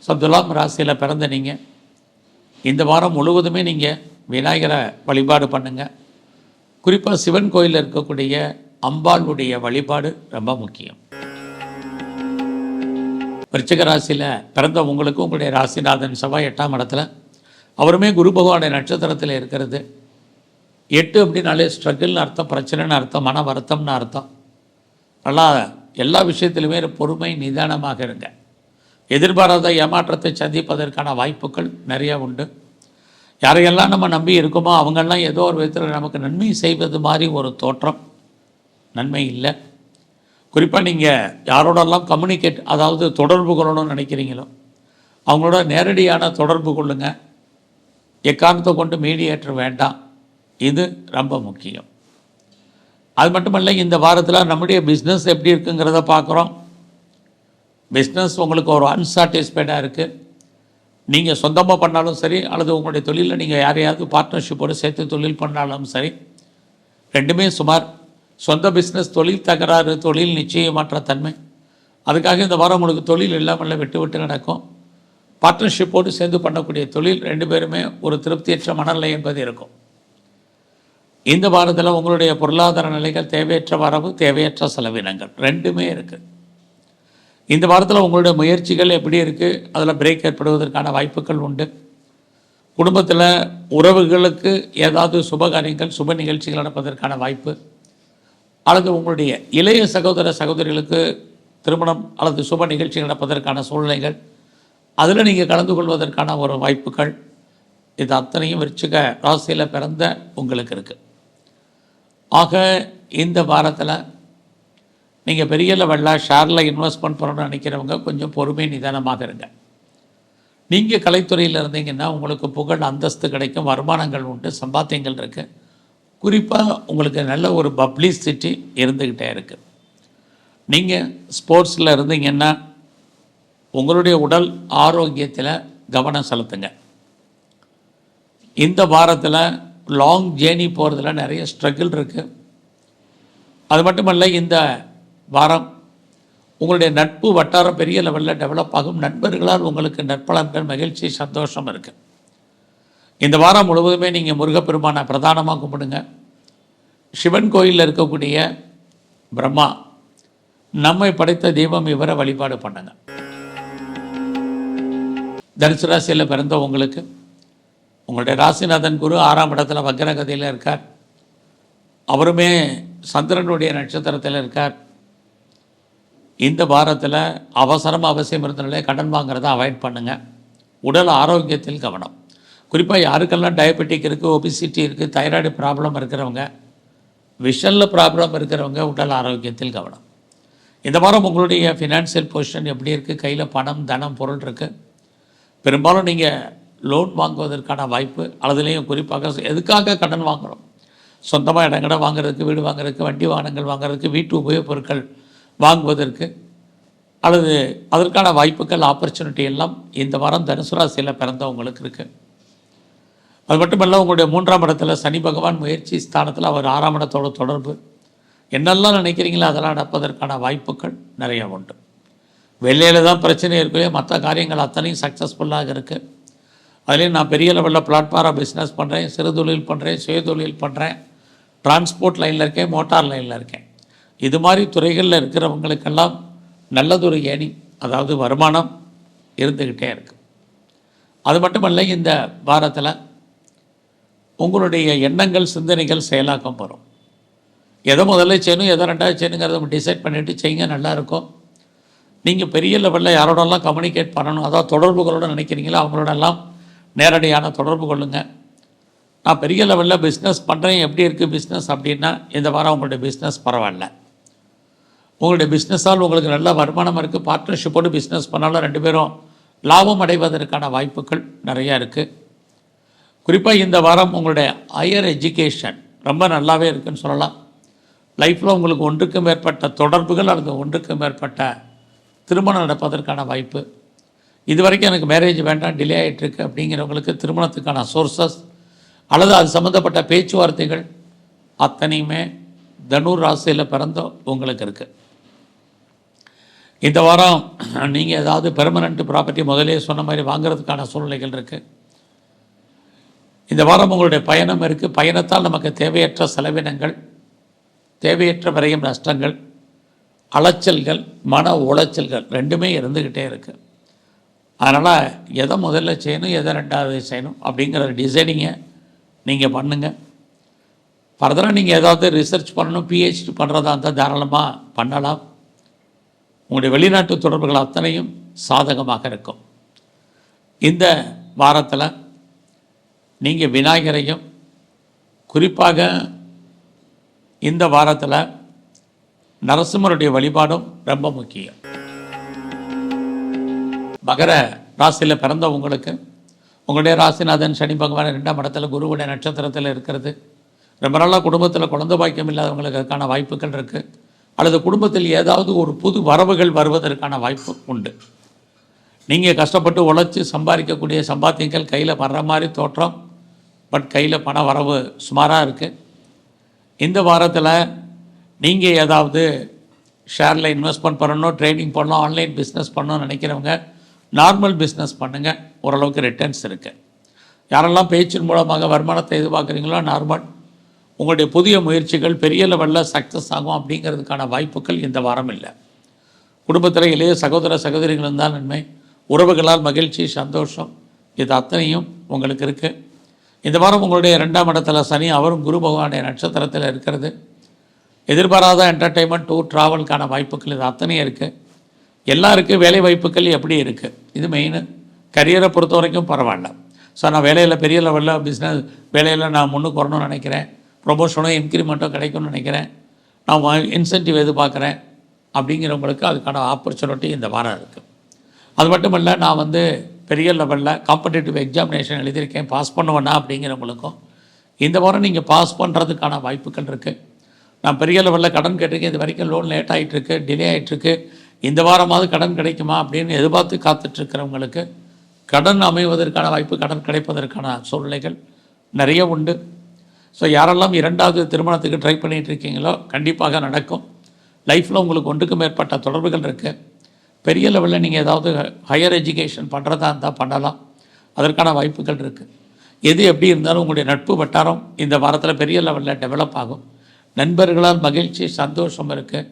ஸோ துலாம் ராசியில் பிறந்த நீங்கள் இந்த வாரம் முழுவதுமே நீங்கள் விநாயகரை வழிபாடு பண்ணுங்கள். குறிப்பாக சிவன் கோயிலில் இருக்கக்கூடிய அம்பாளுடைய வழிபாடு ரொம்ப முக்கியம். விருச்சிக ராசியில் பிறந்த உங்களுக்கு உங்களுடைய ராசிநாதன் செவ்வாய் 8ஆம் இடத்துல, அவருமே குரு பகவானுடைய நட்சத்திரத்தில் இருக்கிறது. 8 அப்படின்னாலே ஸ்ட்ரகிள்னு அர்த்தம், பிரச்சனைன்னு அர்த்தம், மன வருத்தம்னு அர்த்தம். நல்லா எல்லா விஷயத்திலுமே பொறுமை நிதானமாக இருங்க. எதிர்பாராத ஏமாற்றத்தை சந்திப்பதற்கான வாய்ப்புகள் நிறையா உண்டு. யாரையெல்லாம் நம்ம நம்பி இருக்கோமோ அவங்கெல்லாம் ஏதோ ஒரு விதத்தில் நமக்கு நன்மை செய்வது மாதிரி ஒரு தோற்றம், நன்மை இல்லை. குறிப்பாக நீங்கள் யாரோடெல்லாம் கம்யூனிகேட், அதாவது தொடர்பு கொள்ளணும்னு நினைக்கிறீங்களோ அவங்களோட நேரடியான தொடர்பு கொள்ளுங்க. எக்காரணத்தை கொண்டு மீடியேட்டர் வேண்டாம், இது ரொம்ப முக்கியம். அது மட்டுமல்ல, இந்த வாரத்தில் நம்முடைய பிஸ்னஸ் எப்படி இருக்குங்கிறத பார்க்குறோம். பிஸ்னஸ் உங்களுக்கு ஒரு அன்சாட்டிஸ்ஃபைடாக இருக்குது. நீங்கள் சொந்தமாக பண்ணாலும் சரி, அல்லது உங்களுடைய தொழிலில் நீங்கள் யாரையாவது பார்ட்னர்ஷிப்போடு சேர்த்து தொழில் பண்ணாலும் சரி, ரெண்டுமே சுமார். சொந்த பிஸ்னஸ் தொழில் தகராறு, தொழில் நிச்சயமற்ற தன்மை. அதுக்காக இந்த வாரம் உங்களுக்கு தொழில் இல்லாமல் விட்டு விட்டு நடக்கும். பார்ட்னர்ஷிப்போடு சேர்ந்து பண்ணக்கூடிய தொழில் 2 பேருமே ஒரு திருப்தியற்ற மனநிலை என்பது இருக்கும். இந்த வாரத்தில் உங்களுடைய பொருளாதார நிலைகள் தேவையற்ற வரவு, தேவையற்ற செலவினங்கள் ரெண்டுமே இருக்குது. இந்த வாரத்தில் உங்களுடைய முயற்சிகள் எப்படி இருக்குது, அதில் பிரேக் ஏற்படுவதற்கான வாய்ப்புகள் உண்டு. குடும்பத்தில் உறவுகளுக்கு ஏதாவது சுபகாரியங்கள், சுப நிகழ்ச்சிகள் நடப்பதற்கான வாய்ப்பு, அல்லது உங்களுடைய இளைய சகோதர சகோதரிகளுக்கு திருமணம் அல்லது சுப நிகழ்ச்சிகள் நடப்பதற்கான சூழ்நிலைகள், அதில் நீங்கள் கலந்து கொள்வதற்கான ஒரு வாய்ப்புகள், இது அத்தனையும் விருச்சிக ராசியில் பிறந்த உங்களுக்கு இருக்குது. ஆக இந்த வாரத்தில் நீங்கள் பெரிய லெவலில் ஷேரில் இன்வெஸ்ட்மெண்ட் பண்ணணும்னு நினைக்கிறவங்க கொஞ்சம் பொறுமை நிதானமாக இருங்க. நீங்கள் கலைத்துறையில் இருந்தீங்கன்னா உங்களுக்கு புகழ் அந்தஸ்து கிடைக்கும், வருமானங்கள் உண்டு, சம்பாத்தியங்கள் இருக்குது. குறிப்பாக உங்களுக்கு நல்ல ஒரு பப்ளிசிட்டி இருந்துக்கிட்டே இருக்குது. நீங்கள் ஸ்போர்ட்ஸில் இருந்தீங்கன்னா உங்களுடைய உடல் ஆரோக்கியத்தில் கவனம் செலுத்துங்க. இந்த வாரத்தில் லாங் ஜேர்னி போகிறதுல நிறைய ஸ்ட்ரகிள் இருக்குது. அது மட்டுமல்ல, இந்த வாரம் உங்களுடைய நட்பு வட்டாரம் பெரிய லெவலில் டெவலப் ஆகும். நண்பர்களால் உங்களுக்கு நற்பலன்கள், மகிழ்ச்சி, சந்தோஷம் இருக்குது. இந்த வாரம் முழுவதுமே நீங்கள் முருகப்பெருமானை பிரதானமாக கும்பிடுங்க. சிவன் கோயிலில் இருக்கக்கூடிய பிரம்மா நம்மை படைத்த தெய்வம், இவரை வழிபாடு பண்ணுங்க. தனுசு ராசியில் பிறந்த உங்களுக்கு உங்களுடைய ராசிநாதன் குரு 6ஆம் இடத்துல வக்ரகதியில் இருக்கார். அவருமே சந்திரனுடைய நட்சத்திரத்தில் இருக்கார். இந்த வாரத்தில் அவசியம் இருந்தனாலே கடன் வாங்குறதை அவாய்ட் பண்ணுங்கள். உடல் ஆரோக்கியத்தில் கவனம். குறிப்பாக யாருக்கெல்லாம் டயபெட்டிக் இருக்குது, ஒபிசிட்டி இருக்குது, தைராய்டு ப்ராப்ளம் இருக்கிறவங்க, விஷனில் ப்ராப்ளம் இருக்கிறவங்க உடல் ஆரோக்கியத்தில் கவனம். இந்த வாரம் உங்களுடைய ஃபினான்ஷியல் பொசிஷன் எப்படி இருக்குது, கையில் பணம், தனம், பொருள் இருக்குது. பெரும்பாலும் நீங்கள் லோன் வாங்குவதற்கான வாய்ப்பு, அதுலேயும் குறிப்பாக எதுக்காக கடன் வாங்குகிறோம், சொந்தமாக இடங்கட வாங்குறதுக்கு, வீடு வாங்குறதுக்கு, வண்டி வாகனங்கள் வாங்குறதுக்கு, வீட்டு உபயோகப் பொருட்கள் வாங்குவதற்கு, அல்லது அதற்கான வாய்ப்புகள், ஆப்பர்ச்சுனிட்டி எல்லாம் இந்த வாரம் தனுசு ராசியில் பிறந்தவங்களுக்கு இருக்குது. அது மட்டுமல்ல, உங்களுடைய 3ஆம் இடத்துல சனி பகவான் முயற்சி ஸ்தானத்தில், அவர் 6ஆம் இடத்தோட தொடர்பு. என்னெல்லாம் நினைக்கிறீங்களோ அதெல்லாம் நடப்பதற்கான வாய்ப்புகள் நிறையா உண்டு. வெளியில் தான் பிரச்சனை இருக்கலையே, மற்ற காரியங்கள் அத்தனையும் சக்ஸஸ்ஃபுல்லாக இருக்குது. அதுலேயும் நான் பெரிய லெவலில் பிளாட்ஃபாராக பிஸ்னஸ் பண்ணுறேன், சிறு தொழில் பண்ணுறேன், சுய தொழில் பண்ணுறேன், டிரான்ஸ்போர்ட் லைனில் இருக்கேன், மோட்டார் லைனில் இருக்கேன். இது மாதிரி துறைகளில் இருக்கிறவங்களுக்கெல்லாம் நல்லதொரு ஏணி, அதாவது வருமானம் இருந்துக்கிட்டே இருக்குது. அது மட்டுமல்ல, இந்த வாரத்தில் உங்களுடைய எண்ணங்கள், சிந்தனைகள் செயலாக்கம் பெறும். எதை முதல்ல செய்யணும், எதை 2வது செய்யணுங்கிறத டிசைட் பண்ணிவிட்டு செய்யுங்க, நல்லாயிருக்கும். நீங்கள் பெரிய லெவலில் யாரோடலாம் கம்யூனிகேட் பண்ணணும், அதாவது தொடர்புகளோடு நினைக்கிறீங்களோ அவங்களோடெல்லாம் நேரடியான தொடர்பு கொள்ளுங்கள். நான் பெரிய லெவலில் பிஸ்னஸ் பண்ணுறேன், எப்படி இருக்குது பிஸ்னஸ் அப்படின்னா, இந்த வாரம் உங்களுடைய பிஸ்னஸ் பரவாயில்ல. உங்களுடைய பிஸ்னஸால் உங்களுக்கு நல்ல வருமானம் இருக்குது. பார்ட்னர்ஷிப்போடு பிஸ்னஸ் பண்ணாலும் 2 பேரும் லாபம் அடைவதற்கான வாய்ப்புகள் நிறையா இருக்குது. குறிப்பாக இந்த வாரம் உங்களுடைய ஹையர் எஜுகேஷன் ரொம்ப நல்லாவே இருக்குதுன்னு சொல்லலாம். லைஃப்பில் உங்களுக்கு 1க்கு மேற்பட்ட தொடர்புகள் அல்லது 1க்கு மேற்பட்ட திருமணம் நடப்பதற்கான வாய்ப்பு. இது வரைக்கும் எனக்கு மேரேஜ் வேண்டாம், டிலே ஆகிட்டுருக்கு அப்படிங்கிறவங்களுக்கு திருமணத்துக்கான சோர்ஸஸ் அல்லது அது சம்மந்தப்பட்ட பேச்சுவார்த்தைகள், அத்தனையுமே தனுர் ராசியில் பிறந்த உங்களுக்கு இருக்குது. இந்த வாரம் நீங்கள் ஏதாவது பெர்மனண்ட் ப்ராப்பர்ட்டி முதலே சொன்ன மாதிரி வாங்குறதுக்கான சூழ்நிலைகள் இருக்குது. இந்த வாரம் உங்களுடைய பயணம் இருக்குது. பயணத்தால் நமக்கு தேவையற்ற செலவினங்கள், தேவையற்ற விரயம் நஷ்டங்கள், அலைச்சல்கள், மன உளைச்சல்கள் ரெண்டுமே இருந்துக்கிட்டே இருக்குது. அதனால் எதை முதல்ல செய்யணும், எதை ரெண்டாவது செய்யணும் அப்படிங்கிற டிசைனிங்கை நீங்கள் பண்ணுங்கள். ஃபர்தராக நீங்கள் ஏதாவது ரிசர்ச் பண்ணணும், பிஹெச்டி பண்ணுறதா இருந்தால் தாராளமாக பண்ணலாம். உங்களுடைய வெளிநாட்டு தொடர்புகள் அத்தனையும் சாதகமாக இருக்கும். இந்த வாரத்தில் நீங்கள் விநாயகரையும், குறிப்பாக இந்த வாரத்தில் நரசிம்மருடைய வழிபாடும் ரொம்ப முக்கியம். மகர ராசியில் பிறந்த உங்களுக்கு உங்களுடைய ராசிநாதன் சனி பகவான் 2ஆம் இடத்துல குருவுடைய நட்சத்திரத்தில் இருக்கிறது. ரொம்ப நாளாக குடும்பத்தில் குழந்தை பாக்கியம் இல்லாதவங்களுக்கு அதுக்கான வாய்ப்புகள் இருக்குது. அல்லது குடும்பத்தில் ஏதாவது ஒரு புது வரவுகள் வருவதற்கான வாய்ப்பு உண்டு. நீங்கள் கஷ்டப்பட்டு உழைச்சி சம்பாதிக்கக்கூடிய சம்பாத்தியங்கள் கையில் வர்ற மாதிரி தோற்றம், பட் கையில் பண வரவு சுமாராக இருக்குது. இந்த வாரத்தில் நீங்கள் ஏதாவது ஷேரில் இன்வெஸ்ட்மெண்ட் பண்ணணும், ட்ரேடிங் பண்ணணும், ஆன்லைன் பிஸ்னஸ் பண்ணணும்னு நினைக்கிறவங்க நார்மல் பிஸ்னஸ் பண்ணுங்கள், ஓரளவுக்கு ரிட்டர்ன்ஸ் இருக்குது. யாரெல்லாம் பேச்சின் மூலமாக வருமானத்தை எதிர்பார்க்குறீங்களோ நார்மல். உங்களுடைய புதிய முயற்சிகள் பெரிய லெவலில் சக்ஸஸ் ஆகும் அப்படிங்கிறதுக்கான வாய்ப்புகள் இந்த வாரம் இல்லை. குடும்பத்தில் இளைய சகோதர சகோதரிகள் இருந்தால் நன்மை, உறவுகளால் மகிழ்ச்சி, சந்தோஷம், இது அத்தனையும் உங்களுக்கு இருக்குது. இந்த வாரம் உங்களுடைய 2ஆம் இடத்துல சனி, அவரும் குரு பகவானுடைய நட்சத்திரத்தில் இருக்கிறது. எதிர்பாராத என்டர்டெயின்மெண்ட், டூர், ட்ராவலுக்கான வாய்ப்புகள் இது அத்தனையும் இருக்குது. எல்லாருக்கும் வேலை வாய்ப்புகள் எப்படி இருக்குது, இது மெயின். கரியரை பொறுத்த வரைக்கும் பரவாயில்ல. ஸோ நான் வேலையில் பெரிய லெவலில் பிஸ்னஸ் வேலையில் நான் முன்னுக்கு வரணும்னு நினைக்கிறேன், ப்ரொமோஷனோ இன்க்ரிமெண்ட்டோ கிடைக்கும்னு நினைக்கிறேன், நான் இன்சென்டிவ் எதிர்பார்க்குறேன் அப்படிங்கிறவங்களுக்கு அதுக்கான ஆப்பர்ச்சுனிட்டி இந்த வாரம் இருக்குது. அது மட்டும் இல்லை, நான் பெரிய லெவலில் காம்படிட்டிவ் எக்ஸாமினேஷன் எழுதியிருக்கேன், பாஸ் பண்ணுவேன்னா அப்படிங்கிறவங்களுக்கும் இந்த வாரம் நீங்கள் பாஸ் பண்ணுறதுக்கான வாய்ப்புகள் இருக்குது. நான் பெரிய லெவலில் கடன் கேட்டிருக்கேன், இது வரைக்கும் லோன் லேட் ஆகிட்டுருக்கு, டிலே ஆகிட்டுருக்கு, இந்த வாரமாவது கடன் கிடைக்குமா அப்படின்னு எதிர்பார்த்து காத்துட்ருக்கிறவங்களுக்கு கடன் அமைவதற்கான வாய்ப்பு, கடன் கிடைப்பதற்கான சூழ்நிலைகள் நிறைய உண்டு. ஸோ யாரெல்லாம் 2வது திருமணத்துக்கு ட்ரை பண்ணிகிட்டு இருக்கீங்களோ கண்டிப்பாக நடக்கும். லைஃப்பில் உங்களுக்கு ஒன்றுக்கு மேற்பட்ட தொடர்புகள் இருக்குது. பெரிய லெவலில் நீங்கள் ஏதாவது ஹையர் எஜுகேஷன் பண்ணுறதா இருந்தால் பண்ணலாம், அதற்கான வாய்ப்புகள் இருக்குது. எது எப்படி இருந்தாலும் உங்களுடைய நட்பு வட்டாரம் இந்த வாரத்தில் பெரிய லெவலில் டெவலப் ஆகும். நண்பர்களால் மகிழ்ச்சி, சந்தோஷம் இருக்குது.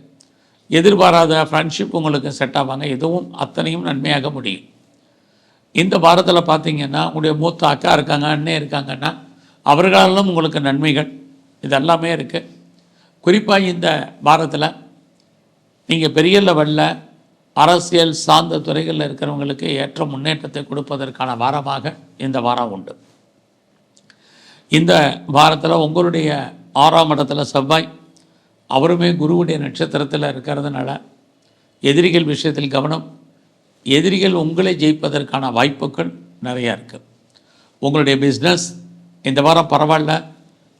எதிர்பாராத ஃப்ரெண்ட்ஷிப் உங்களுக்கு செட் ஆவாங்க. இதுவும் அத்தனையும் நன்மையாக முடியும். இந்த வாரத்தில் பார்த்திங்கன்னா உங்களுடைய மூத்த அக்கா இருக்காங்க, அண்ணே இருக்காங்கன்னா அவர்களாலும் உங்களுக்கு நன்மைகள் இதெல்லாமே இருக்குது. குறிப்பாக இந்த வாரத்தில் நீங்கள் பெரிய லெவலில் அரசியல் சார்ந்த துறைகளில் இருக்கிறவங்களுக்கு ஏற்ற முன்னேற்றத்தை கொடுப்பதற்கான வாரமாக இந்த வாரம் உண்டு. இந்த வாரத்தில் உங்களுடைய 6ஆம் இடத்துல செவ்வாய், அவருமே குருவுடைய நட்சத்திரத்தில் இருக்கிறதுனால எதிரிகள் விஷயத்தில் கவனம். எதிரிகள் உங்களை ஜெயிப்பதற்கான வாய்ப்புகள் நிறையா இருக்குது. உங்களுடைய பிஸ்னஸ் இந்த வாரம் பரவாயில்ல.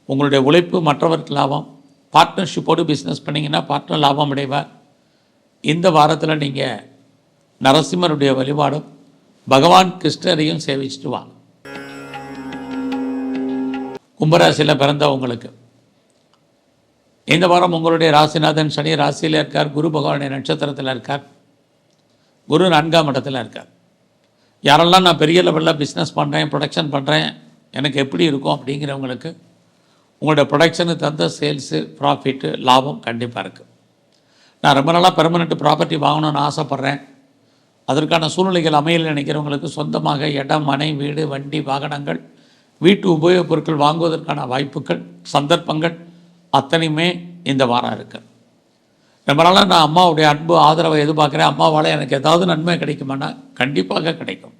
உங்களுடைய உழைப்பு மற்றவருக்கு லாபம். பார்ட்னர்ஷிப்போடு பிஸ்னஸ் பண்ணிங்கன்னா பார்ட்னர் லாபம் அடைவார். இந்த வாரத்தில் நீங்கள் நரசிம்மருடைய வழிபாடும் பகவான் கிருஷ்ணரையும் சேவிச்சுட்டு வாங்க. கும்பராசியில் பிறந்த உங்களுக்கு இந்த வாரம் உங்களுடைய ராசிநாதன் சனி ராசியில் இருக்கார், குரு பகவானுடைய நட்சத்திரத்தில் இருக்கார், குரு 4ஆம் இடத்துல இருக்கார். யாரெல்லாம் நான் பெரிய லெவலில் பிஸ்னஸ் பண்ணுறேன், ப்ரொடக்ஷன் பண்ணுறேன், எனக்கு எப்படி இருக்கும் அப்படிங்கிறவங்களுக்கு உங்களோட ப்ரொடக்ஷனுக்கு தந்த சேல்ஸு, ப்ராஃபிட்டு, லாபம் கண்டிப்பாக இருக்குது. நான் ரொம்ப நாளாக பெர்மனெண்ட் ப்ராப்பர்ட்டி வாங்கணும்னு ஆசைப்பட்றேன், அதற்கான சூழ்நிலைகள் அமையல் நினைக்கிறவங்களுக்கு சொந்தமாக இடம், மனை, வீடு, வண்டி, வாகனங்கள், வீட்டு உபயோகப் பொருட்கள் வாங்குவதற்கான வாய்ப்புகள், சந்தர்ப்பங்கள் அத்தனையுமே இந்த வாரம் இருக்குது. ரொம்ப நாளாக நான் அம்மாவுடைய அன்பு ஆதரவை எதிர்பார்க்குறேன், அம்மாவால் எனக்கு ஏதாவது நன்மை கிடைக்குமானா கண்டிப்பாக கிடைக்கும்.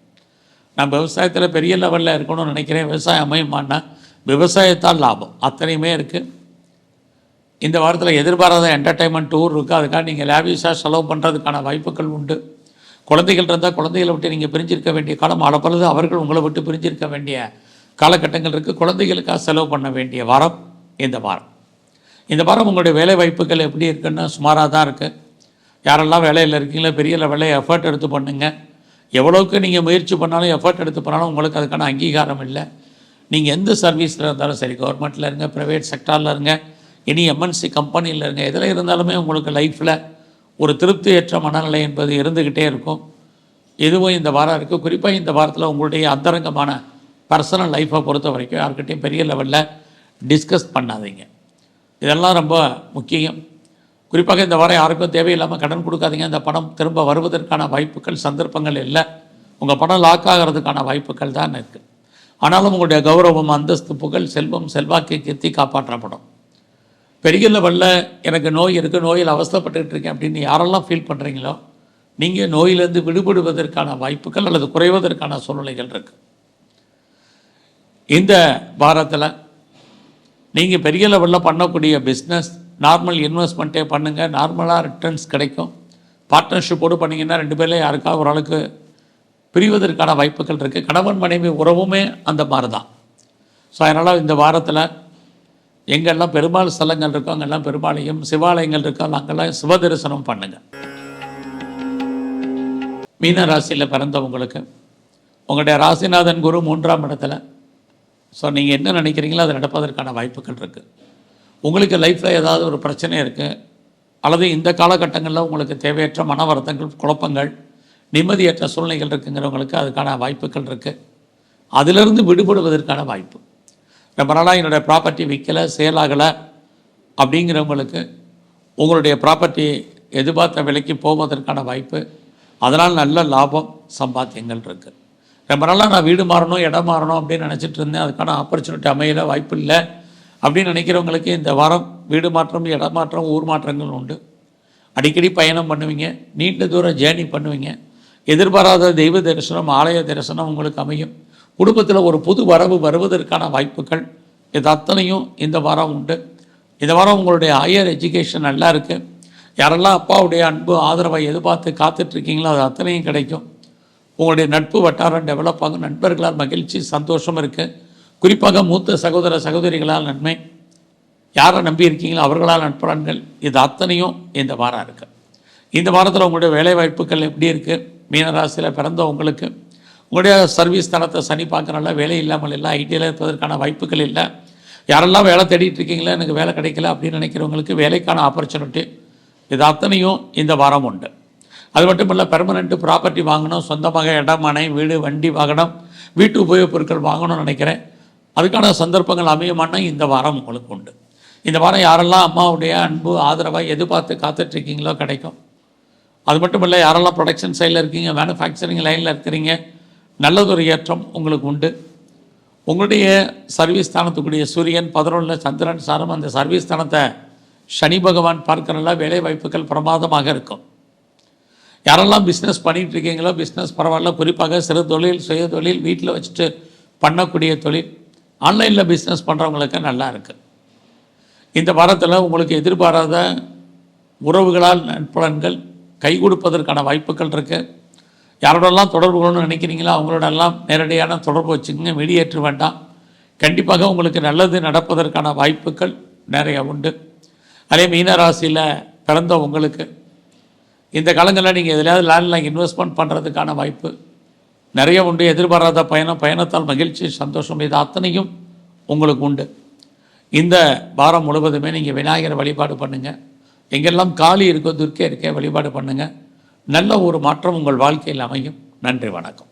நான் விவசாயத்தில் பெரிய லெவலில் இருக்கணும்னு நினைக்கிறேன், விவசாயம் அமையுமானா விவசாயத்தால் லாபம் அத்தனையுமே இருக்குது. இந்த வாரத்தில் எதிர்பாராத என்டர்டெயின்மெண்ட் டூர் இருக்குது, அதுக்காக நீங்கள் லேவிஷாக செலவு பண்ணுறதுக்கான வாய்ப்புகள் உண்டு. குழந்தைகள் இருந்தால் குழந்தைகளை விட்டு நீங்கள் பிரிஞ்சிருக்க வேண்டிய காலம், அளப்பொழுது அவர்கள் உங்களை விட்டு பிரிஞ்சிருக்க வேண்டிய காலகட்டங்கள் இருக்குது. குழந்தைகளுக்காக செலவு பண்ண வேண்டிய வாரம் இந்த வாரம். இந்த வாரம் உங்களுடைய வேலை வாய்ப்புகள் எப்படி இருக்குன்னா சுமாராக தான் இருக்குது. யாரெல்லாம் வேலையில் இருக்கீங்களோ பெரிய லெவலில் எஃபர்ட் எடுத்து பண்ணுங்க. எவ்வளோக்கு நீங்கள் முயற்சி பண்ணாலும் எஃபர்ட் எடுத்து பண்ணாலும் உங்களுக்கு அதுக்கான அங்கீகாரம் இல்லை. நீங்கள் எந்த சர்வீஸில் இருந்தாலும் சரி, கவர்மெண்ட்டில் இருங்க, ப்ரைவேட் செக்டாரில் இருங்க, இனி எம்என்சி கம்பெனியில் இருங்க, எதில் இருந்தாலுமே உங்களுக்கு லைஃப்பில் ஒரு திருப்தியற்ற மனநிலை என்பது இருந்துக்கிட்டே இருக்கும். இதுவும் இந்த வாரம் இருக்குது. குறிப்பாக இந்த வாரத்தில் உங்களுடைய அந்தரங்கமான பர்சனல் லைஃப்பை பொறுத்த வரைக்கும் யார்கிட்டையும் பெரிய லெவலில் டிஸ்கஸ் பண்ணாதீங்க. இதெல்லாம் ரொம்ப முக்கியம். குறிப்பாக இந்த வாரம் யாருக்கும் தேவையில்லாமல் கடன் கொடுக்காதீங்க. இந்த பணம் திரும்ப வருவதற்கான வாய்ப்புகள் சந்தர்ப்பங்கள் இல்லை. உங்கள் பணம் லாக் ஆகிறதுக்கான வாய்ப்புகள் தான் இருக்குது. ஆனாலும் உங்களுடைய கௌரவம், அந்தஸ்து, புகழ், செல்வம், செல்வாக்கை கெத்தி காப்பாற்றப்படும். பெரிய லெவலில் எனக்கு நோய் இருக்குது, நோயில் அவஸ்தைப்பட்டுக்கிட்டு இருக்கேன் அப்படின்னு யாரெல்லாம் ஃபீல் பண்ணுறீங்களோ நீங்கள் நோயிலிருந்து விடுபடுவதற்கான வாய்ப்புகள் அல்லது குறைவதற்கான சூழ்நிலைகள் இருக்குது. இந்த வாரத்தில் நீங்கள் பெரிய லெவலில் பண்ணக்கூடிய பிஸ்னஸ் நார்மல் இன்வெஸ்ட்மெண்ட்டே பண்ணுங்கள். நார்மலாக ரிட்டர்ன்ஸ் கிடைக்கும். பார்ட்னர்ஷிப்போடு பண்ணிங்கன்னா 2 பேரில் யாருக்காக ஓரளவுக்கு பிரிவதற்கான வாய்ப்புகள் இருக்குது. கணவன் மனைவி உறவுமே அந்த மாதிரி தான். ஸோ அதனால் இந்த வாரத்தில் எங்கெல்லாம் பெருமாள் ஸ்தலங்கள் இருக்கோ அங்கெல்லாம் பெருமாளையும், சிவாலயங்கள் இருக்கோ அங்கெல்லாம் சிவ தரிசனம் பண்ணுங்கள். மீன ராசியில் பிறந்தவங்களுக்கு உங்களுடைய ராசிநாதன் குரு 3ஆம் இடத்துல. ஸோ நீங்கள் என்ன நினைக்கிறீங்களோ அது நடப்பதற்கான வாய்ப்புகள் இருக்குது. உங்களுக்கு லைஃப்பில் ஏதாவது ஒரு பிரச்சனை இருக்குது அல்லது இந்த காலகட்டங்களில் உங்களுக்கு தேவையற்ற மன வருத்தங்கள், குழப்பங்கள், நிம்மதியற்ற சூழ்நிலைகள் இருக்குங்கிறவங்களுக்கு அதுக்கான வாய்ப்புகள் இருக்குது. அதிலிருந்து விடுபடுவதற்கான வாய்ப்பு. ரொம்ப நாளாக என்னுடைய ப்ராப்பர்ட்டி விற்கலை, சேலாகலை அப்படிங்கிறவங்களுக்கு உங்களுடைய ப்ராப்பர்ட்டி எதிர்பார்த்த விலைக்கு போவதற்கான வாய்ப்பு. அதனால் நல்ல லாபம், சம்பாத்தியங்கள் இருக்குது. ரொம்ப நாளாக நான் வீடு மாறணும், இடம் மாறணும் அப்படின்னு நினச்சிட்டு இருந்தேன், அதுக்கான ஆப்பர்ச்சுனிட்டி அமையல, வாய்ப்பு இல்லை அப்படின்னு நினைக்கிறவங்களுக்கு இந்த வாரம் வீடு மாற்றம், இடம் மாற்றம், ஊர் மாற்றங்கள் உண்டு. அடிக்கடி பயணம் பண்ணுவீங்க, நீண்ட தூரம் ஜேர்னி பண்ணுவீங்க. எதிர்பாராத தெய்வ தரிசனம், ஆலய தரிசனம் உங்களுக்கு அமையும். குடும்பத்தில் ஒரு புது வரவு வருவதற்கான வாய்ப்புகள் இது அத்தனையும் இந்த வாரம் உண்டு. இந்த வாரம் உங்களுடைய ஹையர் எஜுகேஷன் நல்லா இருக்குது. யாரெல்லாம் அப்பாவுடைய அன்பு, ஆதரவை எதிர்பார்த்து காத்துட்ருக்கீங்களோ அது அத்தனையும் கிடைக்கும். உங்களுடைய நட்பு வட்டாரம் டெவலப் ஆகும். நண்பர்களால் மகிழ்ச்சி, சந்தோஷம் இருக்குது. குறிப்பாக மூத்த சகோதர சகோதரிகளால் நன்மை. யாரை நம்பி இருக்கீங்களோ அவர்களால் நட்பலன்கள். இது அத்தனையும் இந்த வாரம் இருக்குது. இந்த வாரத்தில் உங்களுடைய வேலை வாய்ப்புகள் எப்படி இருக்குது? மீனராசியில் பிறந்த உங்களுக்கு உங்களுடைய சர்வீஸ் தரத்தை சனி பார்க்குறனால வேலை இல்லாமல் இல்லை, ஐடியில் இருப்பதற்கான வாய்ப்புகள் இல்லை. யாரெல்லாம் வேலை தேடிட்டு இருக்கீங்களோ எனக்கு வேலை கிடைக்கல அப்படின்னு நினைக்கிறவங்களுக்கு வேலைக்கான ஆப்பர்ச்சுனிட்டி. இது அத்தனையும் இந்த வாரம் உண்டு. அது மட்டும் இல்லை, பெர்மனெண்ட்டு ப்ராப்பர்ட்டி வாங்கணும், சொந்தமாக இடம், மனை, வீடு, வண்டி, வாகனம், வீட்டு உபயோகப் பொருட்கள் வாங்கணும்னு நினைக்கிறேன். அதுக்கான சந்தர்ப்பங்கள் அமையுமானா இந்த வாரம் உங்களுக்கு உண்டு. இந்த வாரம் யாரெல்லாம் அம்மாவுடைய அன்பு, ஆதரவை எதிர்பார்த்து காத்துட்ருக்கீங்களோ கிடைக்கும். அது மட்டும் இல்லை, யாரெல்லாம் ப்ரொடக்ஷன் சைடில் இருக்கீங்க, மேனுஃபேக்சரிங் லைனில் இருக்கிறீங்க, நல்லதொரு ஏற்றம் உங்களுக்கு உண்டு. உங்களுடைய சர்வீஸ் ஸ்தானத்துக்குரிய சூரியன் 11 சந்திரன் சாரம் அந்த சர்வீஸ் ஸ்தானத்தை சனி பகவான் பார்க்கறனால வேலை வாய்ப்புகள் பிரமாதமாக இருக்கும். யாரெல்லாம் பிஸ்னஸ் பண்ணிகிட்டு இருக்கீங்களோ பிஸ்னஸ் பரவாயில்ல. குறிப்பாக சிறு தொழில், சுய தொழில், வீட்டில் வச்சுட்டு பண்ணக்கூடிய தொழில், ஆன்லைனில் பிஸ்னஸ் பண்ணுறவங்களுக்கு நல்லா இருக்குது. இந்த வாரத்தில் உங்களுக்கு எதிர்பாராத உறவுகளால் நற்பலன்கள் கை கொடுப்பதற்கான வாய்ப்புகள் இருக்குது. யாரோடெல்லாம் தொடர்பு கொள்ளணும்னு நினைக்கிறீங்களோ அவங்களோடெல்லாம் நேரடியான தொடர்பு வச்சுக்கோங்க, வெளியேற்ற வேண்டாம். கண்டிப்பாக உங்களுக்கு நல்லது நடப்பதற்கான வாய்ப்புகள் நிறைய உண்டு. அதே மீனராசியில் பிறந்த உங்களுக்கு இந்த காலங்களில் நீங்கள் எதுலையாவது லேண்டில் இன்வெஸ்ட்மெண்ட் பண்ணுறதுக்கான வாய்ப்பு நிறைய உண்டு. எதிர்பாராத பயணத்தால் மகிழ்ச்சி, சந்தோஷம், இது அத்தனையும் உங்களுக்கு உண்டு. இந்த வாரம் முழுவதுமே நீங்கள் விநாயகரை வழிபாடு பண்ணுங்கள். எங்கெல்லாம் காளி இருக்கோ, துர்க்கை இருக்கே வழிபாடு பண்ணுங்கள். நல்ல ஒரு மாற்றம் உங்கள் வாழ்க்கையில் அமையும். நன்றி, வணக்கம்.